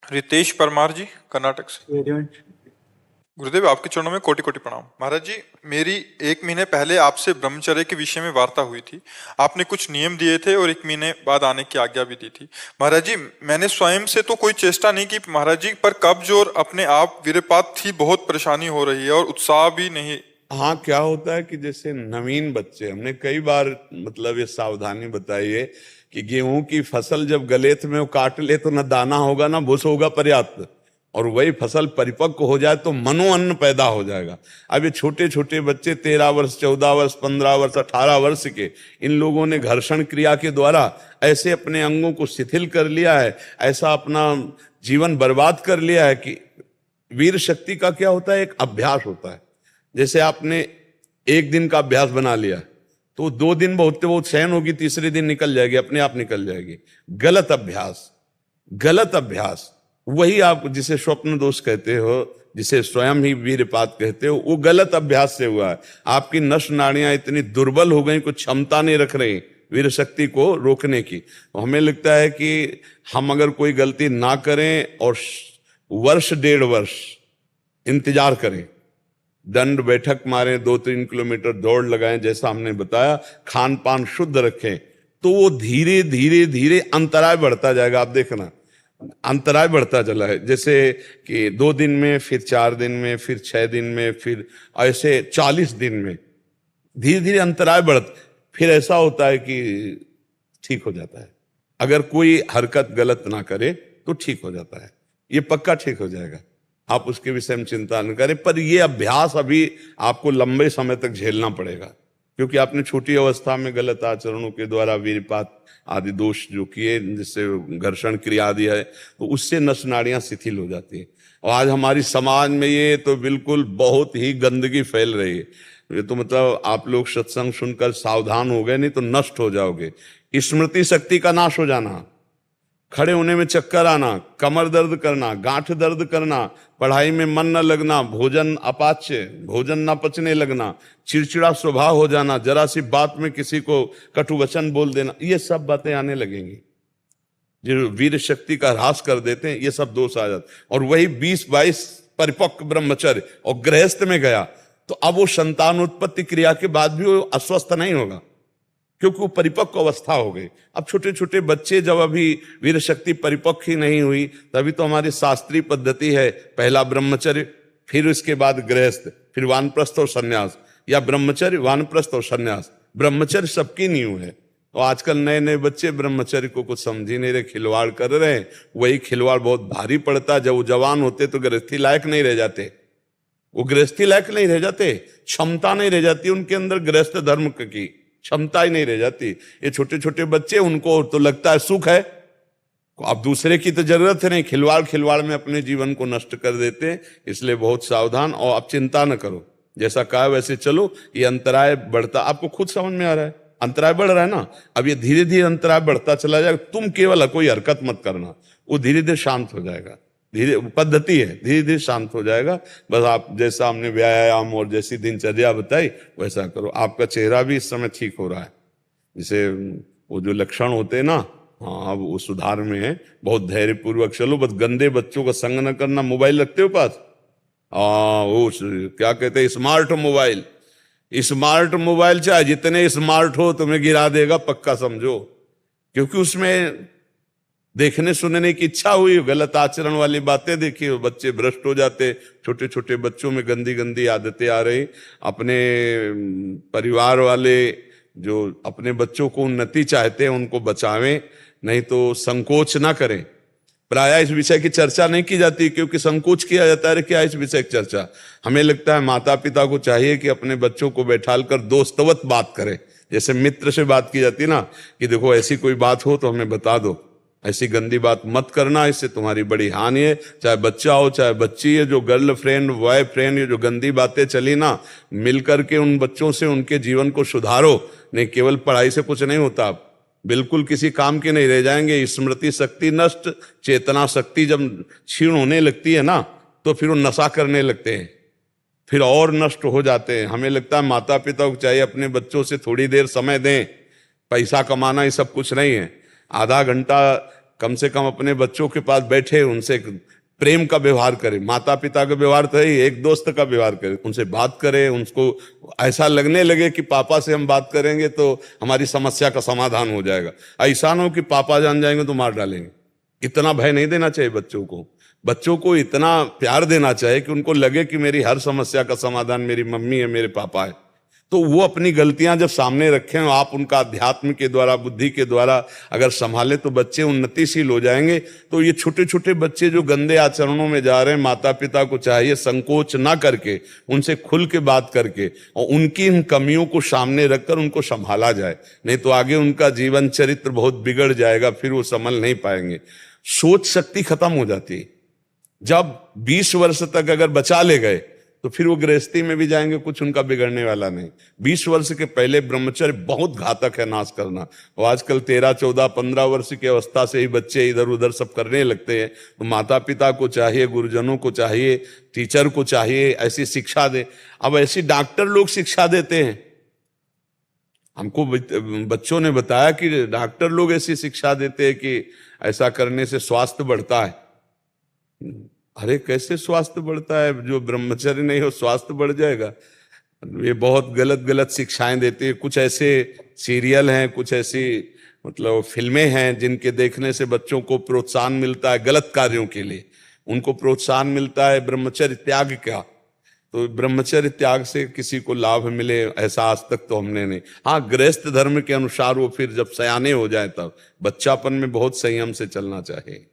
रितेश परमार जी, कर्नाटक से। Very much. गुरुदेव, आपके चरणों में कोटि कोटि प्रणाम। महाराज जी, मेरी 1 महीने पहले आपसे ब्रह्मचर्य के विषय में वार्ता हुई थी। आपने कुछ नियम दिए थे और 1 महीने बाद आने की आज्ञा भी दी थी। महाराज जी, मैंने स्वयं से तो कोई चेष्टा नहीं की महाराज जी, पर कब्ज और अपने आप वीरपात थी, बहुत परेशानी हो रही है और उत्साह भी नहीं। हाँ, क्या होता है कि जैसे नवीन बच्चे, हमने कई बार मतलब ये सावधानी बताई है कि गेहूं की फसल जब गलेत में वो काट ले तो न दाना होगा ना भूस होगा पर्याप्त, और वही फसल परिपक्व हो जाए तो मनोअन्न पैदा हो जाएगा। अब ये छोटे छोटे बच्चे 13 वर्ष 14 वर्ष 15 वर्ष 18 वर्ष के, इन लोगों ने घर्षण क्रिया के द्वारा ऐसे अपने अंगों को शिथिल कर लिया है, ऐसा अपना जीवन बर्बाद कर लिया है कि वीर शक्ति का क्या होता है, एक अभ्यास होता है। जैसे आपने एक दिन का अभ्यास बना लिया तो 2 दिन बहुत सहन होगी, तीसरे दिन निकल जाएगी, अपने आप निकल जाएगी। गलत अभ्यास, गलत अभ्यास, वही आप जिसे स्वप्न दोष कहते हो, जिसे स्वयं ही वीरपात कहते हो, वो गलत अभ्यास से हुआ है। आपकी नस नाड़ियां इतनी दुर्बल हो गई, कुछ क्षमता नहीं रख रही वीर शक्ति को रोकने की। तो हमें लगता है कि हम अगर कोई गलती ना करें और वर्ष 1.5 वर्ष इंतजार करें, दंड बैठक मारें, 2-3 किलोमीटर दौड़ लगाएं, जैसा हमने बताया, खान पान शुद्ध रखें, तो वो धीरे धीरे धीरे अंतराय बढ़ता जाएगा। आप देखना अंतराय बढ़ता चला है, जैसे कि 2 दिन में, फिर 4 दिन में, फिर 6 दिन में, फिर ऐसे 40 दिन में धीरे धीरे अंतराय बढ़ता, फिर ऐसा होता है कि ठीक हो जाता है। अगर कोई हरकत गलत ना करे तो ठीक हो जाता है, ये पक्का ठीक हो जाएगा, आप उसके विषय में चिंता न करें। पर ये अभ्यास अभी आपको लंबे समय तक झेलना पड़ेगा, क्योंकि आपने छोटी अवस्था में गलत आचरणों के द्वारा वीरपात आदि दोष जो किए, जिससे घर्षण क्रिया आदि है, तो उससे नस नाड़ियां शिथिल हो जाती है। और आज हमारी समाज में ये तो बिल्कुल बहुत ही गंदगी फैल रही है। ये तो मतलब आप लोग सत्संग सुनकर सावधान हो गए, नहीं तो नष्ट हो जाओगे। स्मृति शक्ति का नाश हो जाना, खड़े होने में चक्कर आना, कमर दर्द करना, गांठ दर्द करना, पढ़ाई में मन न लगना, भोजन अपाच्य, भोजन न पचने लगना, चिड़चिड़ा स्वभाव हो जाना, जरा सी बात में किसी को कटु वचन बोल देना, ये सब बातें आने लगेंगी जो वीर शक्ति का ह्रास कर देते हैं। ये सब दोष आ जाते। और वही 20-22 परिपक्व ब्रह्मचर्य और गृहस्थ में गया तो अब वो संतान उत्पत्ति क्रिया के बाद भी वो अस्वस्थ नहीं होगा, क्योंकि वो परिपक्व अवस्था हो गई। अब छोटे छोटे बच्चे जब अभी वीर शक्ति परिपक्व ही नहीं हुई, तभी तो हमारी शास्त्रीय पद्धति है, पहला ब्रह्मचर्य, फिर उसके बाद गृहस्थ, फिर वानप्रस्थ और सन्यास, या ब्रह्मचर्य वानप्रस्थ और सन्यास। ब्रह्मचर्य सबकी नींव है। और आजकल नए नए बच्चे ब्रह्मचर्य को कुछ समझ ही नहीं रहे, खिलवाड़ कर रहे हैं। वही खिलवाड़ बहुत भारी पड़ता है। जब वो जवान होते तो गृहस्थी लायक नहीं रह जाते, वो गृहस्थी लायक नहीं रह जाते, क्षमता नहीं रह जाती उनके अंदर, गृहस्थ धर्म की क्षमता ही नहीं रह जाती। ये छोटे छोटे बच्चे, उनको तो लगता है सुख है, अब दूसरे की तो जरूरत है नहीं, खिलवाड़ खिलवाड़ में अपने जीवन को नष्ट कर देते हैं। इसलिए बहुत सावधान, और आप चिंता न करो, जैसा कहा वैसे चलो। ये अंतराय बढ़ता, आपको खुद समझ में आ रहा है, अंतराय बढ़ रहा है ना। अब ये धीरे धीरे अंतराय बढ़ता चला जाएगा। तुम केवल कोई हरकत मत करना, वो धीरे धीरे शांत हो जाएगा। धीरे पद्धति है, धीरे धीरे शांत हो जाएगा। बस आप जैसा हमने व्यायाम और जैसी दिनचर्या बताई वैसा करो। आपका चेहरा भी इस समय ठीक हो रहा है, जैसे वो जो लक्षण होते हैं ना, हाँ अब वो सुधार में है। बहुत धैर्य पूर्वक चलो, बस गंदे बच्चों का संग न करना। मोबाइल रखते हो पास? वो क्या कहते हैं, स्मार्ट मोबाइल। स्मार्ट मोबाइल चाहे जितने स्मार्ट हो तुम्हें गिरा देगा, पक्का समझो, क्योंकि उसमें देखने सुनने की इच्छा हुई, गलत आचरण वाली बातें देखी, बच्चे भ्रष्ट हो जाते। छोटे छोटे बच्चों में गंदी गंदी आदतें आ रही। अपने परिवार वाले जो अपने बच्चों को उन्नति चाहते हैं उनको बचावें, नहीं तो संकोच ना करें। प्रायः इस विषय की चर्चा नहीं की जाती, क्योंकि संकोच किया जाता है क्या इस विषय की चर्चा। हमें लगता है माता पिता को चाहिए कि अपने बच्चों को बैठाल कर दोस्तवत बात करें, जैसे मित्र से बात की जाती है ना, कि देखो ऐसी कोई बात हो तो हमें बता दो, ऐसी गंदी बात मत करना, इससे तुम्हारी बड़ी हानि है। चाहे बच्चा हो चाहे बच्ची है, जो गर्लफ्रेंड बॉयफ्रेंड, ये जो गंदी बातें चली ना, मिलकर के उन बच्चों से उनके जीवन को सुधारो। नहीं, केवल पढ़ाई से कुछ नहीं होता, बिल्कुल किसी काम के नहीं रह जाएंगे। स्मृति शक्ति नष्ट, चेतना शक्ति जब क्षीण होने लगती है ना, तो फिर वो नशा करने लगते हैं, फिर और नष्ट हो जाते हैं। हमें लगता है माता पिता को चाहिए अपने बच्चों से थोड़ी देर समय दें। पैसा कमाना ये सब कुछ नहीं है, आधा घंटा कम से कम अपने बच्चों के पास बैठे उनसे प्रेम का व्यवहार करें। माता पिता का व्यवहार तो है, एक दोस्त का व्यवहार करें, उनसे बात करें, उनको ऐसा लगने लगे कि पापा से हम बात करेंगे तो हमारी समस्या का समाधान हो जाएगा। ऐसा ना हो कि पापा जान जाएंगे तो मार डालेंगे। इतना भय नहीं देना चाहिए बच्चों को। बच्चों को इतना प्यार देना चाहिए कि उनको लगे कि मेरी हर समस्या का समाधान मेरी मम्मी है, मेरे पापा है। तो वो अपनी गलतियां जब सामने रखें, आप उनका अध्यात्म के द्वारा, बुद्धि के द्वारा अगर संभाले तो बच्चे उन्नतिशील हो जाएंगे। तो ये छोटे छोटे बच्चे जो गंदे आचरणों में जा रहे हैं, माता पिता को चाहिए संकोच ना करके उनसे खुल के बात करके और उनकी इन कमियों को सामने रखकर उनको संभाला जाए, नहीं तो आगे उनका जीवन चरित्र बहुत बिगड़ जाएगा, फिर वो संभल नहीं पाएंगे। सोच शक्ति खत्म हो जाती है। जब 20 वर्ष तक अगर बचा ले गए तो फिर वो गृहस्थी में भी जाएंगे, कुछ उनका बिगड़ने वाला नहीं। 20 वर्ष के पहले ब्रह्मचर्य बहुत घातक है नाश करना। और आजकल 13, 14, 15 वर्ष की अवस्था से ही बच्चे इधर उधर सब करने लगते हैं। तो माता पिता को चाहिए, गुरुजनों को चाहिए, टीचर को चाहिए ऐसी शिक्षा दे। अब ऐसी डॉक्टर लोग शिक्षा देते हैं, हमको बच्चों ने बताया कि डॉक्टर लोग ऐसी शिक्षा देते हैं कि ऐसा करने से स्वास्थ्य बढ़ता है। अरे कैसे स्वास्थ्य बढ़ता है? जो ब्रह्मचर्य नहीं हो स्वास्थ्य बढ़ जाएगा? ये बहुत गलत गलत शिक्षाएं देती है। कुछ ऐसे सीरियल हैं, कुछ ऐसी मतलब फिल्में हैं जिनके देखने से बच्चों को प्रोत्साहन मिलता है गलत कार्यों के लिए, उनको प्रोत्साहन मिलता है ब्रह्मचर्य त्याग का। तो ब्रह्मचर्य त्याग से किसी को लाभ मिले ऐसा आज तक तो हमने नहीं। हाँ, गृहस्थ धर्म के अनुसार वो फिर जब सयाने हो जाए तब बच्चापन में बहुत संयम से चलना चाहिए।